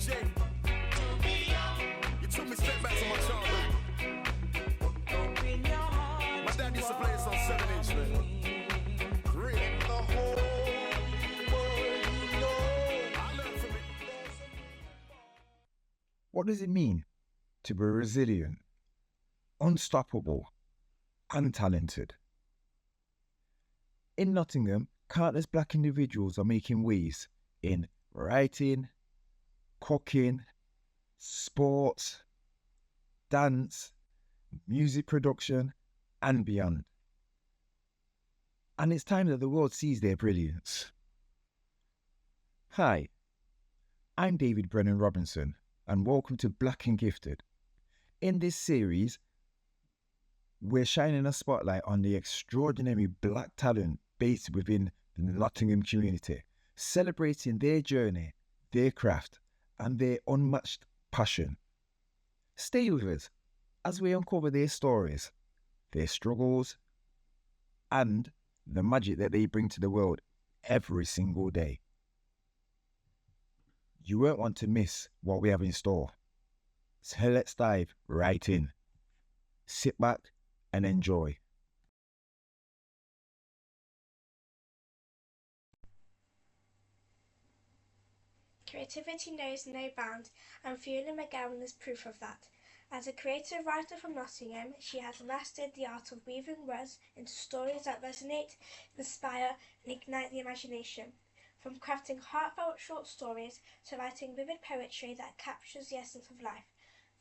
DJ. You took me straight back to my childhood. My dad used to play this on 7-inch, man. Real. The whole world, you know. I learned from it. What does it mean to be resilient, unstoppable, and talented? In Nottingham, countless black individuals are making waves in writing, cooking, sports, dance, music production, and beyond. And it's time that the world sees their brilliance. Hi, I'm David Brennan Robinson, and welcome to Black and Gifted. In this series, we're shining a spotlight on the extraordinary black talent based within the Nottingham community, celebrating their journey, their craft, and their unmatched passion. Stay with us as we uncover their stories, their struggles, and the magic that they bring to the world every single day. You won't want to miss what we have in store. So let's dive right in. Sit back and enjoy. Creativity knows no bounds, and FIONA McGowan is proof of that. As a creative writer from Nottingham, she has mastered the art of weaving words into stories that resonate, inspire, and ignite the imagination. From crafting heartfelt short stories to writing vivid poetry that captures the essence of life,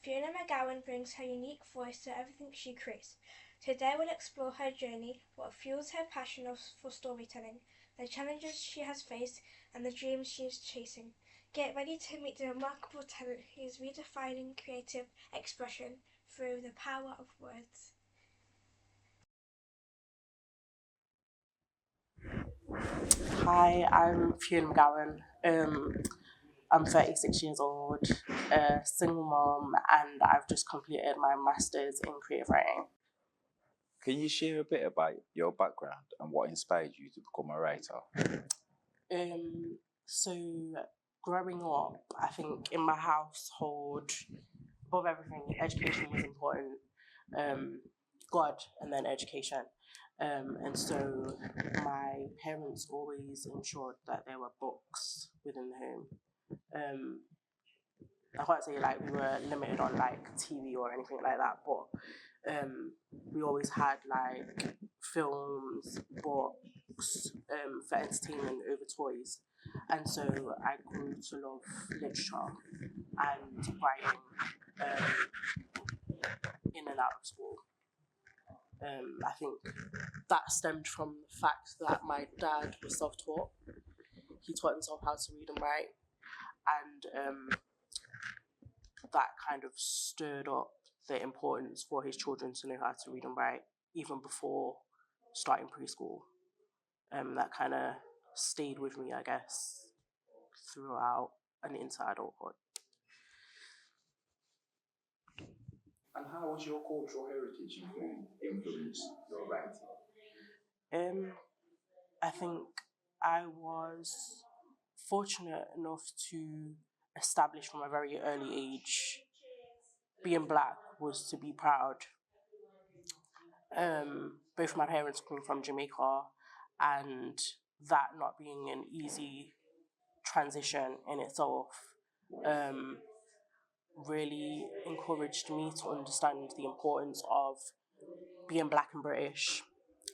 FIONA McGowan brings her unique voice to everything she creates. Today we'll explore her journey, what fuels her passion for storytelling, the challenges she has faced, and the dreams she is chasing. Get ready to meet the remarkable talent who is redefining creative expression through the power of words. Hi, I'm FIONA McGowan. I'm 36 years old, a single mom, and I've just completed my master's in creative writing. Can you share a bit about your background and what inspired you to become a writer? So growing up, I think in my household, above everything, education was important. God and then education. And so my parents always ensured that there were books within the home. I can't say like we were limited on like TV or anything like that, but we always had like films, books for entertainment over toys. And so I grew to love literature and writing in and out of school. I think that stemmed from the fact that my dad was self-taught. He taught himself how to read and write, and that kind of stirred up the importance for his children to know how to read and write even before starting preschool. That kind of stayed with me, I guess, throughout and into adulthood. And how was your cultural heritage influence your writing? I think I was fortunate enough to establish from a very early age being black was to be proud. Both my parents coming from Jamaica, and that not being an easy transition in itself really encouraged me to understand the importance of being black and British,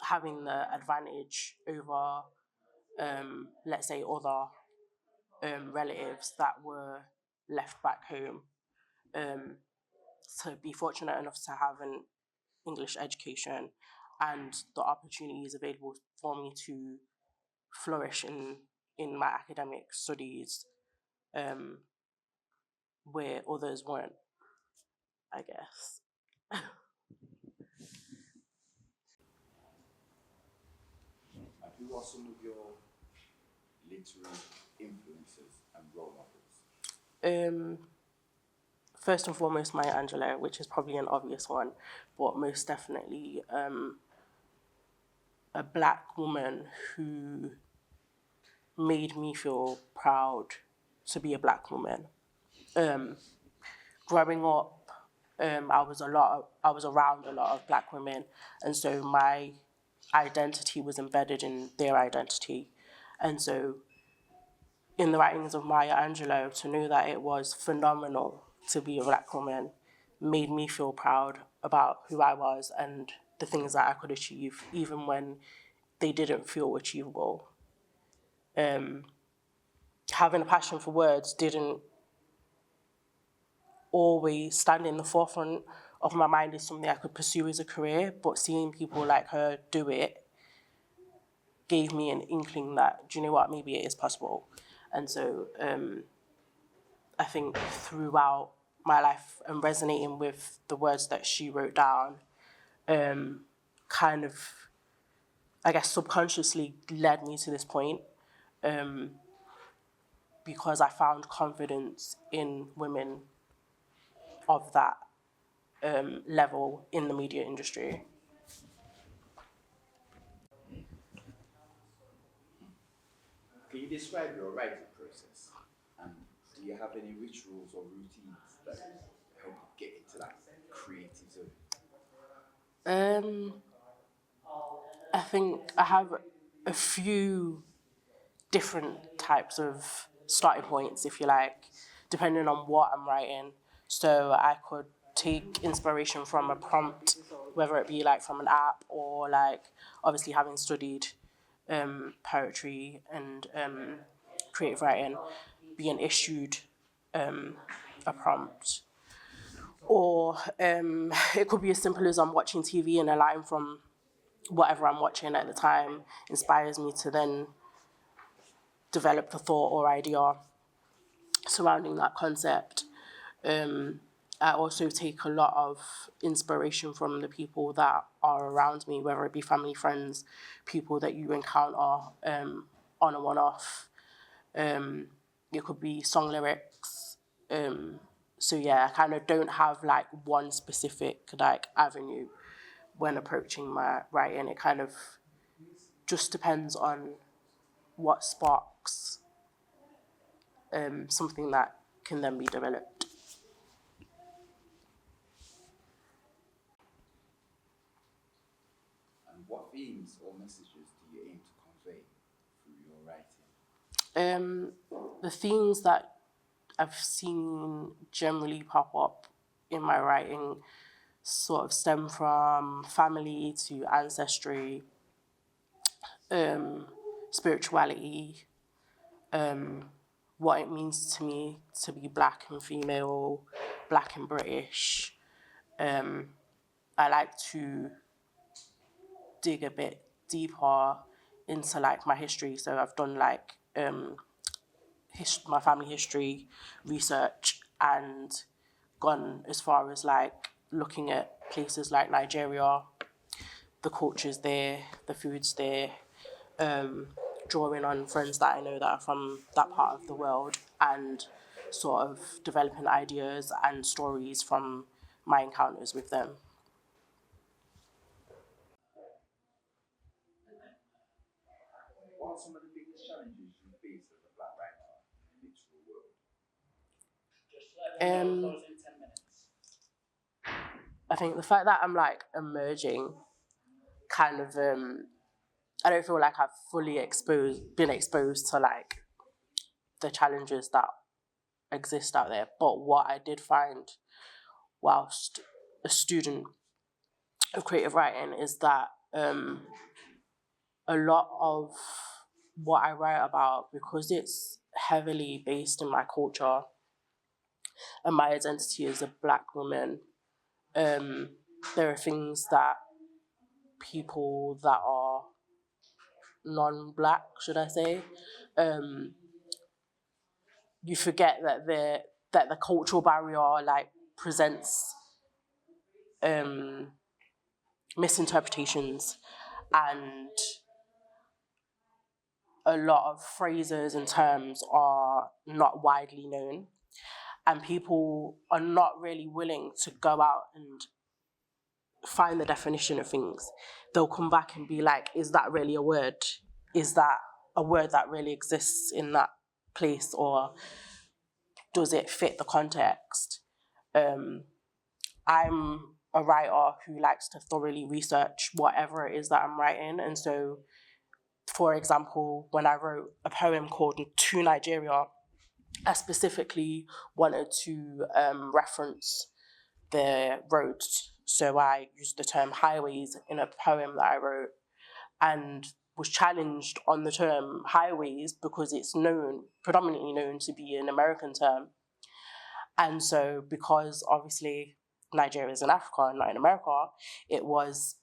having the advantage over, let's say, other relatives that were left back home. To be fortunate enough to have an English education and the opportunities available for me to flourish in my academic studies where others weren't, I guess. And who are some of your literary influences and role models? First and foremost, Maya Angelou, which is probably an obvious one, but most definitely a black woman who made me feel proud to be a black woman. Growing up, I was around a lot of black women, and so my identity was embedded in their identity. And so in the writings of Maya Angelou, to know that it was phenomenal to be a black woman made me feel proud about who I was and the things that I could achieve, even when they didn't feel achievable. Having a passion for words didn't always stand in the forefront of my mind as something I could pursue as a career, but seeing people like her do it gave me an inkling that, do you know what, maybe it is possible. And so I think throughout my life and resonating with the words that she wrote down, kind of, I guess, subconsciously led me to this point, because I found confidence in women of that level in the media industry. Can you describe your writing process? And do you have any rituals or routines that help you get into that creative zone? I think I have a few different types of starting points, if you like, depending on what I'm writing. So I could take inspiration from a prompt, whether it be like from an app or like obviously having studied poetry and creative writing, being issued a prompt. Or it could be as simple as I'm watching TV and a line from whatever I'm watching at the time inspires me to then develop the thought or idea surrounding that concept. I also take a lot of inspiration from the people that are around me, whether it be family, friends, people that you encounter on a one-off. It could be song lyrics. So yeah, I kind of don't have like one specific like avenue when approaching my writing. It kind of just depends on what sparks something that can then be developed. And what themes or messages do you aim to convey through your writing? The themes that I've seen generally pop up in my writing sort of stem from family to ancestry, spirituality, what it means to me to be black and female, black and British. I like to dig a bit deeper into like my history. So I've done like my family history research and gone as far as like looking at places like Nigeria, the cultures there, the foods there, drawing on friends that I know that are from that part of the world and sort of developing ideas and stories from my encounters with them. What are some of the biggest challenges you face as a black writer in the literal world? I think the fact that I'm like emerging kind of I don't feel like I've fully been exposed to like the challenges that exist out there. But what I did find whilst a student of creative writing is that a lot of what I write about, because it's heavily based in my culture and my identity as a black woman, there are things that people that are non-black, should I say, you forget that the cultural barrier like presents misinterpretations, and a lot of phrases and terms are not widely known, and people are not really willing to go out and find the definition of things. They'll come back and be like, is that really a word? Is that a word that really exists in that place? Or does it fit the context? I'm a writer who likes to thoroughly research whatever it is that I'm writing. And so, for example, when I wrote a poem called To Nigeria, I specifically wanted to reference the roads. So I used the term highways in a poem that I wrote, and was challenged on the term highways because it's predominantly known to be an American term. And so, because obviously Nigeria is in Africa and not in America, it was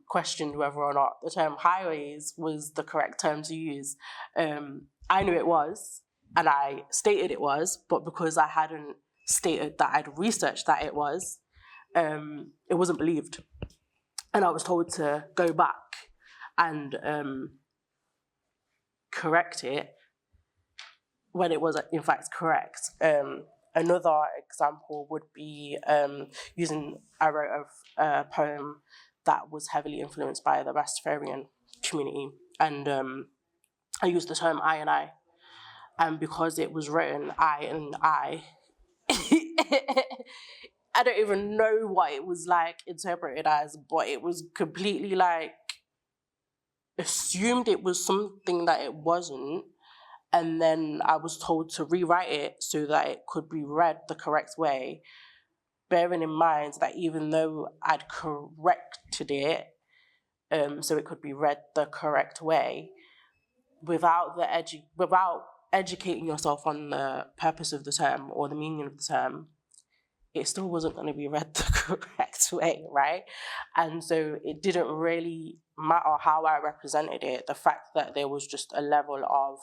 questioned whether or not the term highways was the correct term to use. I knew it was, and I stated it was, but because I hadn't stated that I'd researched that it wasn't believed. And I was told to go back and correct it when it was in fact correct. Another example would be I wrote a poem that was heavily influenced by the Rastafarian community, and I used the term I and I, and because it was written I and I, I don't even know what it was like interpreted as, but it was completely like assumed it was something that it wasn't. And then I was told to rewrite it so that it could be read the correct way, bearing in mind that even though I'd corrected it, so it could be read the correct way, without educating yourself on the purpose of the term or the meaning of the term, it still wasn't going to be read the correct way, right? And so it didn't really matter how I represented it. The fact that there was just a level of,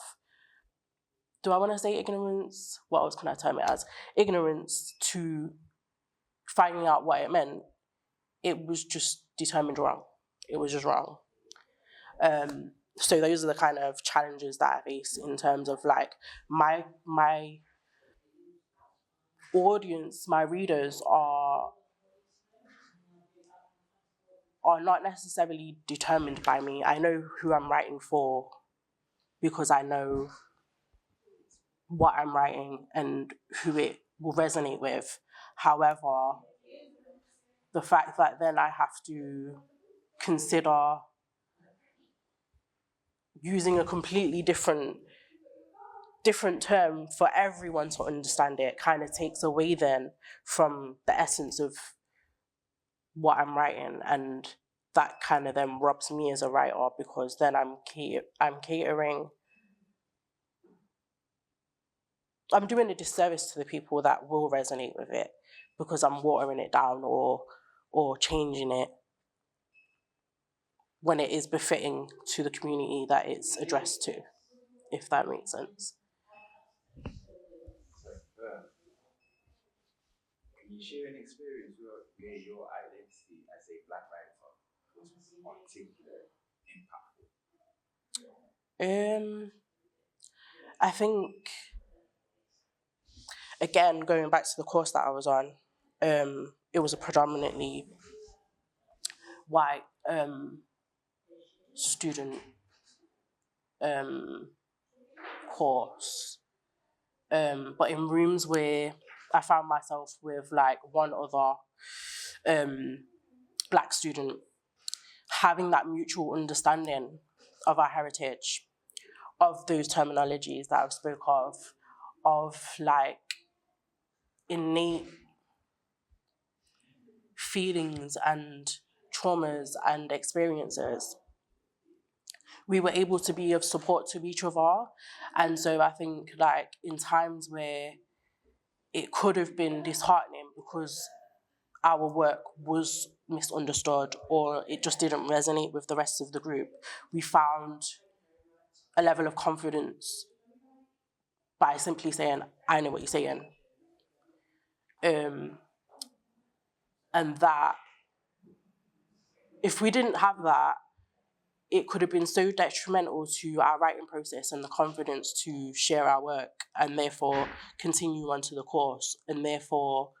do I want to say ignorance? What else can I term it as? Ignorance to finding out what it meant. It was just determined wrong. It was just wrong. So those are the kind of challenges that I face in terms of like my audience, my readers are not necessarily determined by me. I know who I'm writing for because I know what I'm writing and who it will resonate with. However, the fact that then I have to consider using a completely different term for everyone to understand it kind of takes away then from the essence of what I'm writing, and that kind of then robs me as a writer because then I'm doing a disservice to the people that will resonate with it because I'm watering it down or changing it when it is befitting to the community that it's addressed to, if that makes sense. Can you share an experience where your identity as a Black writer was particularly impactful? I think, again, going back to the course that I was on, it was a predominantly white student course, but in rooms where I found myself with like one other Black student, having that mutual understanding of our heritage, of those terminologies that I've spoke of like innate feelings and traumas and experiences, we were able to be of support to each other. And so I think like in times where it could have been disheartening because our work was misunderstood or it just didn't resonate with the rest of the group, we found a level of confidence by simply saying, I know what you're saying. And that, if we didn't have that, it could have been so detrimental to our writing process and the confidence to share our work and therefore continue onto the course and therefore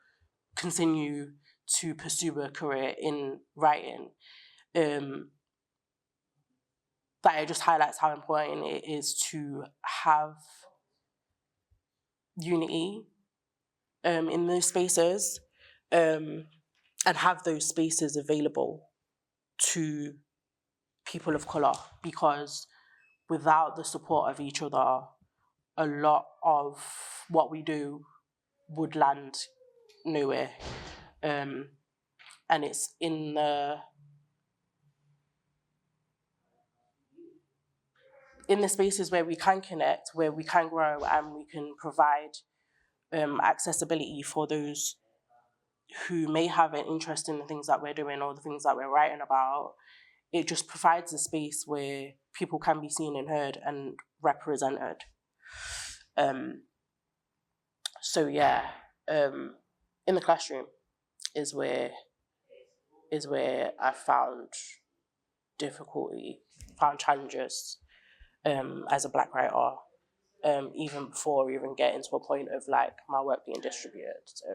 continue to pursue a career in writing. That it just highlights how important it is to have unity in those spaces, and have those spaces available to people of colour, because without the support of each other, a lot of what we do would land nowhere. And it's in the spaces where we can connect, where we can grow, and we can provide accessibility for those who may have an interest in the things that we're doing or the things that we're writing about. It just provides a space where people can be seen and heard and represented. So yeah, in the classroom is where I found difficulty, found challenges as a Black writer, even before even getting to a point of like my work being distributed. So.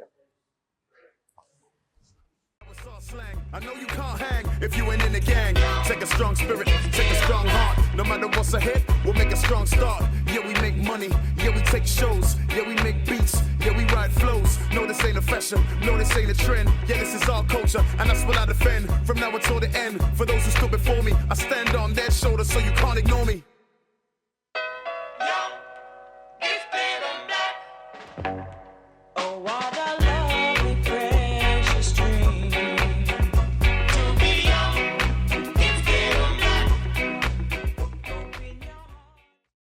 I know you can't hang if you ain't in the gang. Take a strong spirit, take a strong heart. No matter what's ahead, we'll make a strong start. Yeah, we make money, yeah, we take shows, yeah, we make beats, yeah, we ride flows. No, this ain't a fashion, no, this ain't a trend. Yeah, this is our culture, and that's what I defend. From now until the end, for those who stood before me, I stand on their shoulders so you can't ignore me. Young, gifted and black.